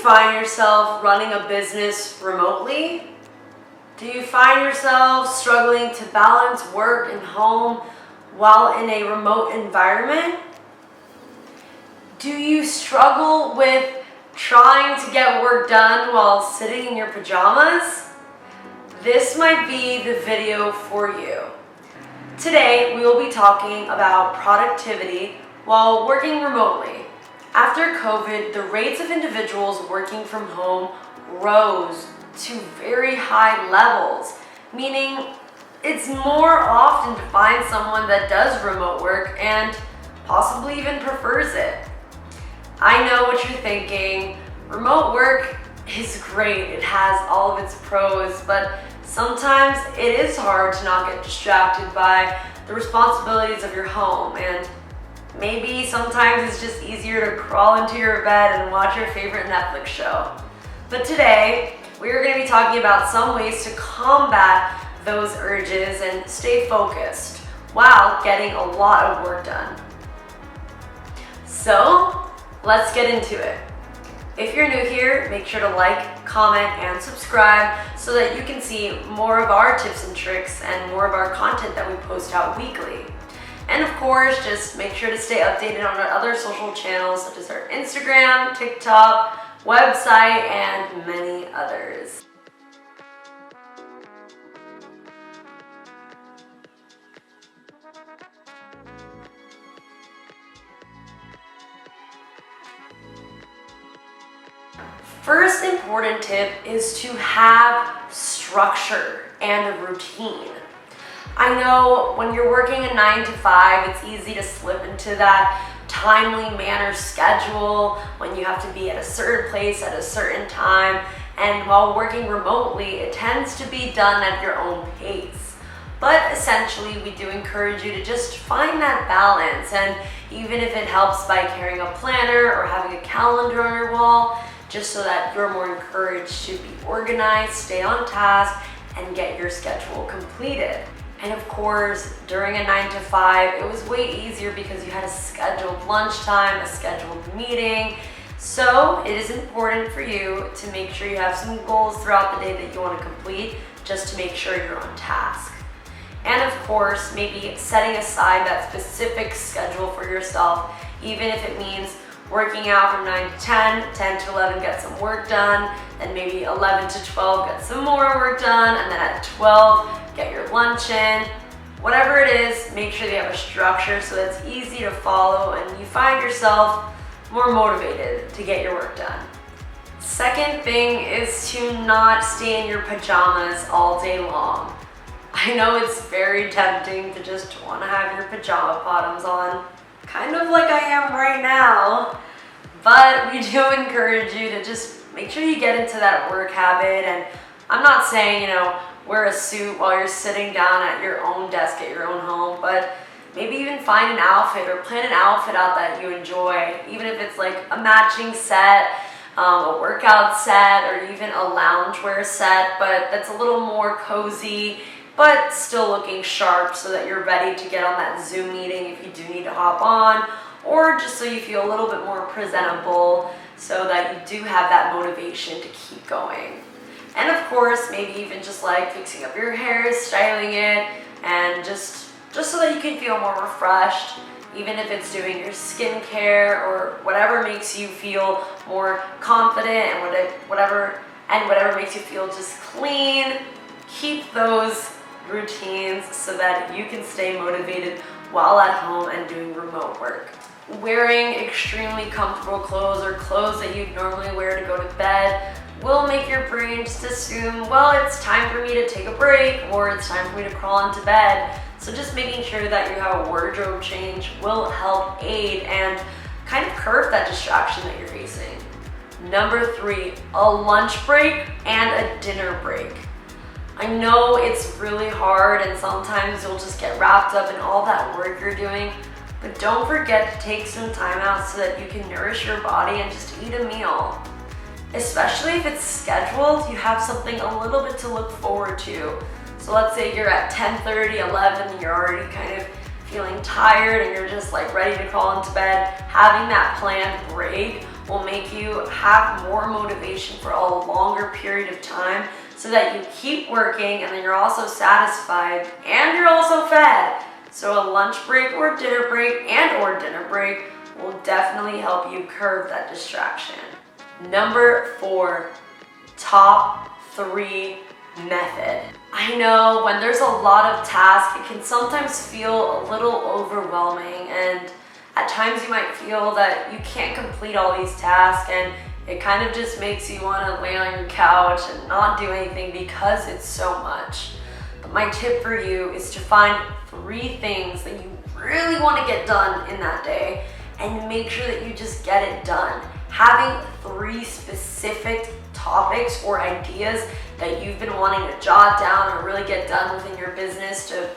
find yourself running a business remotely? Do you find yourself struggling to balance work and home while in a remote environment? Do you struggle with trying to get work done while sitting in your pajamas? This might be the video for you. Today, we will be talking about productivity while working remotely. After COVID, the rates of individuals working from home rose to very high levels, meaning it's more often to find someone that does remote work and possibly even prefers it. I know what you're thinking. Remote work is great. It has all of its pros, but sometimes it is hard to not get distracted by the responsibilities of your home, and maybe sometimes it's just easier to crawl into your bed and watch your favorite Netflix show. But today, we're going to be talking about some ways to combat those urges and stay focused while getting a lot of work done. So, let's get into it. If you're new here, make sure to like, comment, and subscribe so that you can see more of our tips and tricks and more of our content that we post out weekly. And of course, just make sure to stay updated on our other social channels such as our Instagram, TikTok, website, and many others. First important tip is to have structure and a routine. I know when you're working a 9 to 5, it's easy to slip into that timely manner schedule when you have to be at a certain place at a certain time, and while working remotely, it tends to be done at your own pace. But essentially, we do encourage you to just find that balance, and even if it helps by carrying a planner or having a calendar on your wall, just so that you're more encouraged to be organized, stay on task, and get your schedule completed. And of course, during a 9 to 5, it was way easier because you had a scheduled lunchtime, a scheduled meeting. So it is important for you to make sure you have some goals throughout the day that you want to complete, just to make sure you're on task. And of course, maybe setting aside that specific schedule for yourself, even if it means working out from 9 to 10, 10 to 11, get some work done, and maybe 11 to 12, get some more work done, and then at 12, get your lunch in. Whatever it is, make sure you have a structure so that it's easy to follow and you find yourself more motivated to get your work done. Second thing is to not stay in your pajamas all day long. I know it's very tempting to just want to have your pajama bottoms on, kind of like I am right now, but we do encourage you to just make sure you get into that work habit. And I'm not saying, wear a suit while you're sitting down at your own desk at your own home, but maybe even find an outfit or plan an outfit out that you enjoy, even if it's like a matching set, a workout set, or even a loungewear set, but that's a little more cozy, but still looking sharp so that you're ready to get on that Zoom meeting if you do need to hop on, or just so you feel a little bit more presentable so that you do have that motivation to keep going. And of course, maybe even just like fixing up your hair, styling it, and just so that you can feel more refreshed, even if it's doing your skincare or whatever makes you feel more confident and whatever makes you feel just clean. Keep those routines so that you can stay motivated while at home and doing remote work. Wearing extremely comfortable clothes or clothes that you'd normally wear to go to bed will make your brain just assume, well, it's time for me to take a break, or it's time for me to crawl into bed. So just making sure that you have a wardrobe change will help aid and kind of curb that distraction that you're facing. Number 3, a lunch break and a dinner break. I know it's really hard and sometimes you'll just get wrapped up in all that work you're doing, but don't forget to take some time out so that you can nourish your body and just eat a meal. Especially if it's scheduled, you have something a little bit to look forward to. So let's say you're at 10:30, 11, and you're already kind of feeling tired and you're just like ready to crawl into bed. Having that planned break will make you have more motivation for a longer period of time so that you keep working and then you're also satisfied and you're also fed. So a lunch break or dinner break will definitely help you curb that distraction. Number 4, top 3 method. I know when there's a lot of tasks, it can sometimes feel a little overwhelming, and at times you might feel that you can't complete all these tasks and it kind of just makes you want to lay on your couch and not do anything because it's so much. But my tip for you is to find 3 things that you really want to get done in that day and make sure that you just get it done. Having 3 specific topics or ideas that you've been wanting to jot down or really get done within your business to,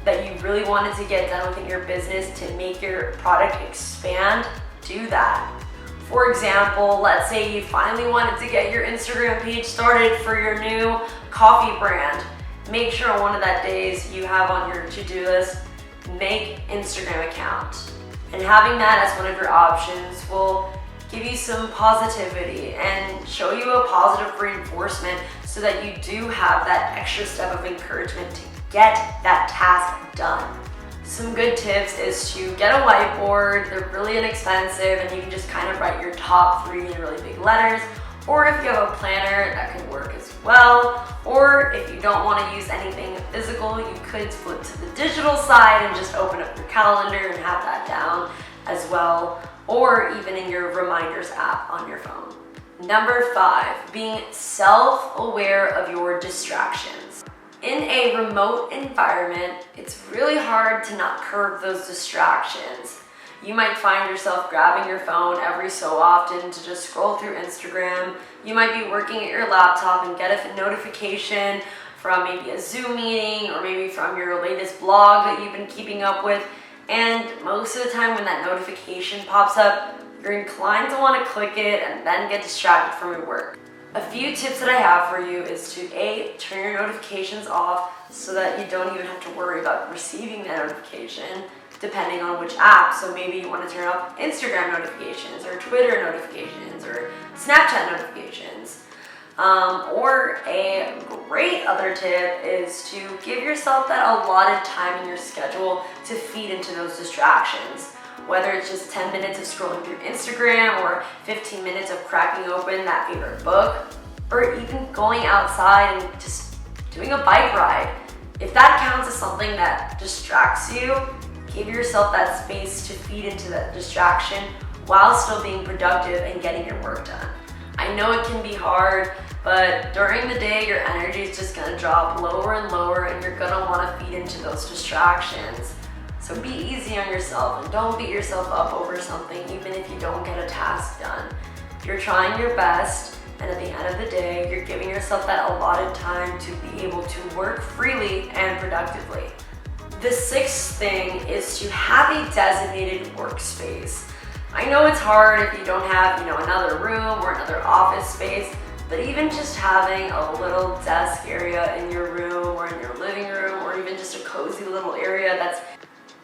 that you really wanted to get done within your business to make your product expand, do that. For example, let's say you finally wanted to get your Instagram page started for your new coffee brand. Make sure on one of that days you have on your to-do list, make Instagram account. And having that as one of your options will give you some positivity and show you a positive reinforcement so that you do have that extra step of encouragement to get that task done. Some good tips is to get a whiteboard. They're really inexpensive and you can just kind of write your top 3 in really big letters. Or if you have a planner, that can work as well. Or if you don't want to use anything physical, you could flip to the digital side and just open up your calendar and have that down as well. Or even in your reminders app on your phone. Number 5, being self-aware of your distractions. In a remote environment, it's really hard to not curb those distractions. You might find yourself grabbing your phone every so often to just scroll through Instagram. You might be working at your laptop and get a notification from maybe a Zoom meeting or maybe from your latest blog that you've been keeping up with. And most of the time when that notification pops up, you're inclined to want to click it and then get distracted from your work. A few tips that I have for you is to turn your notifications off so that you don't even have to worry about receiving that notification depending on which app. So maybe you want to turn off Instagram notifications or Twitter notifications or Snapchat notifications. Or a great other tip is to give yourself that allotted time in your schedule to feed into those distractions. Whether it's just 10 minutes of scrolling through Instagram or 15 minutes of cracking open that favorite book, or even going outside and just doing a bike ride. If that counts as something that distracts you, give yourself that space to feed into that distraction while still being productive and getting your work done. I know it can be hard, but during the day, your energy is just gonna drop lower and lower and you're gonna wanna feed into those distractions. So be easy on yourself and don't beat yourself up over something even if you don't get a task done. You're trying your best, and at the end of the day, you're giving yourself that allotted time to be able to work freely and productively. The 6th thing is to have a designated workspace. I know it's hard if you don't have, another room or another office space, but even just having a little desk area in your room or in your living room or even just a cozy little area that's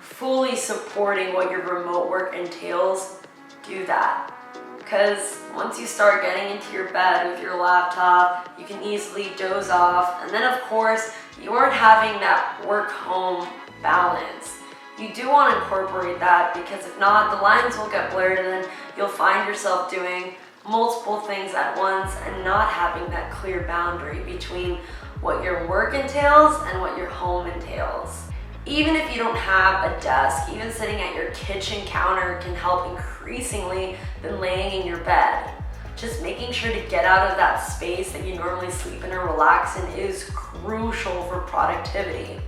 fully supporting what your remote work entails, do that. Because once you start getting into your bed with your laptop, you can easily doze off. And then of course, you aren't having that work-home balance. You do want to incorporate that because if not, the lines will get blurred and then you'll find yourself doing multiple things at once and not having that clear boundary between what your work entails and what your home entails. Even if you don't have a desk, even sitting at your kitchen counter can help increasingly than laying in your bed. Just making sure to get out of that space that you normally sleep in or relax in is crucial for productivity.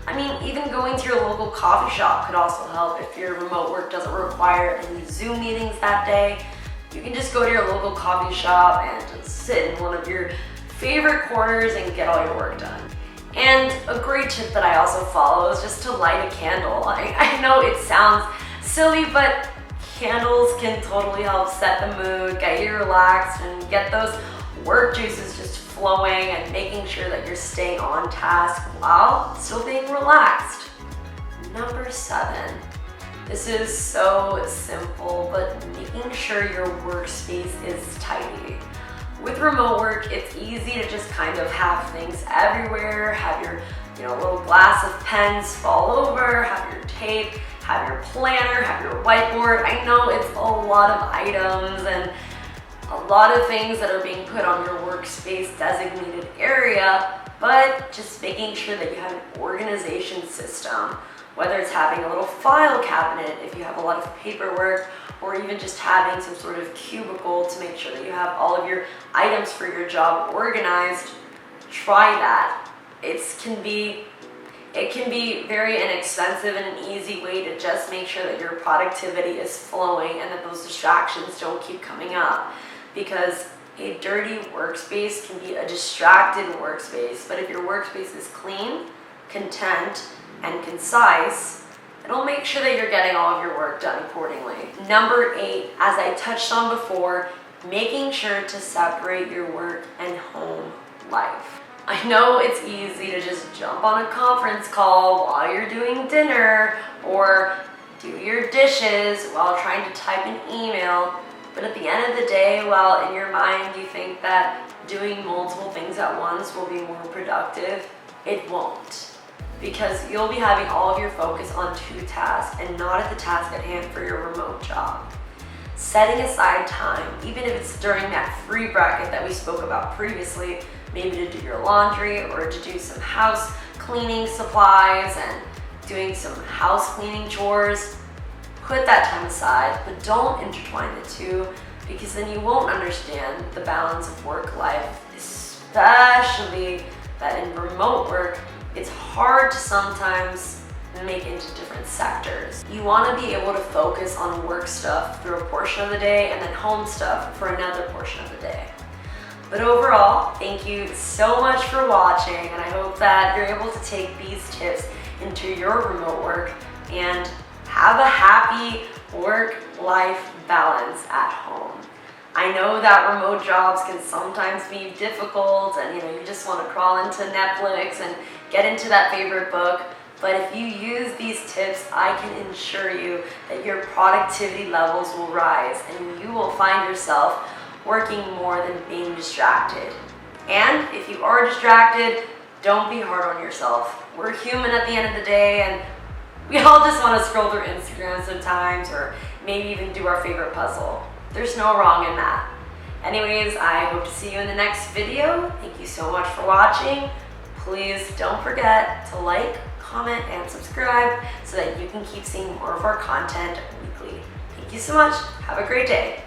I mean, even going to your local coffee shop could also help if your remote work doesn't require any Zoom meetings that day. You can just go to your local coffee shop and just sit in one of your favorite corners and get all your work done. And a great tip that I also follow is just to light a candle. I know it sounds silly, but candles can totally help set the mood, get you relaxed, and get those work juices just flowing and making sure that you're staying on task while still being relaxed. Number 7, This is so simple, but making sure your workspace is tidy. With remote work, it's easy to just kind of have things everywhere, have your little glass of pens fall over, have your tape, have your planner, have your whiteboard. I know it's a lot of items and a lot of things that are being put on your workspace designated area, but just making sure that you have an organization system, whether it's having a little file cabinet if you have a lot of paperwork, or even just having some sort of cubicle to make sure that you have all of your items for your job organized. Try that. It can be very inexpensive and an easy way to just make sure that your productivity is flowing and that those distractions don't keep coming up. Because a dirty workspace can be a distracted workspace, but if your workspace is clean, content, and concise, it'll make sure that you're getting all of your work done accordingly. Number 8, as I touched on before, making sure to separate your work and home life. I know it's easy to just jump on a conference call while you're doing dinner or do your dishes while trying to type an email, but at the end of the day, while in your mind you think that doing multiple things at once will be more productive, it won't. Because you'll be having all of your focus on 2 tasks and not at the task at hand for your remote job. Setting aside time, even if it's during that free bracket that we spoke about previously, maybe to do your laundry or to do some house cleaning supplies and doing some house cleaning chores, put that time aside, but don't intertwine the two, because then you won't understand the balance of work-life, especially that in remote work, it's hard to sometimes make into different sectors. You want to be able to focus on work stuff through a portion of the day and then home stuff for another portion of the day. But overall, thank you so much for watching, and I hope that you're able to take these tips into your remote work and have a happy work-life balance at home. I know that remote jobs can sometimes be difficult and you just want to crawl into Netflix and get into that favorite book, but if you use these tips, I can assure you that your productivity levels will rise and you will find yourself working more than being distracted. And if you are distracted, don't be hard on yourself. We're human at the end of the day, and we all just want to scroll through Instagram sometimes, or maybe even do our favorite puzzle. There's no wrong in that. Anyways, I hope to see you in the next video. Thank you so much for watching. Please don't forget to like, comment, and subscribe so that you can keep seeing more of our content weekly. Thank you so much. Have a great day.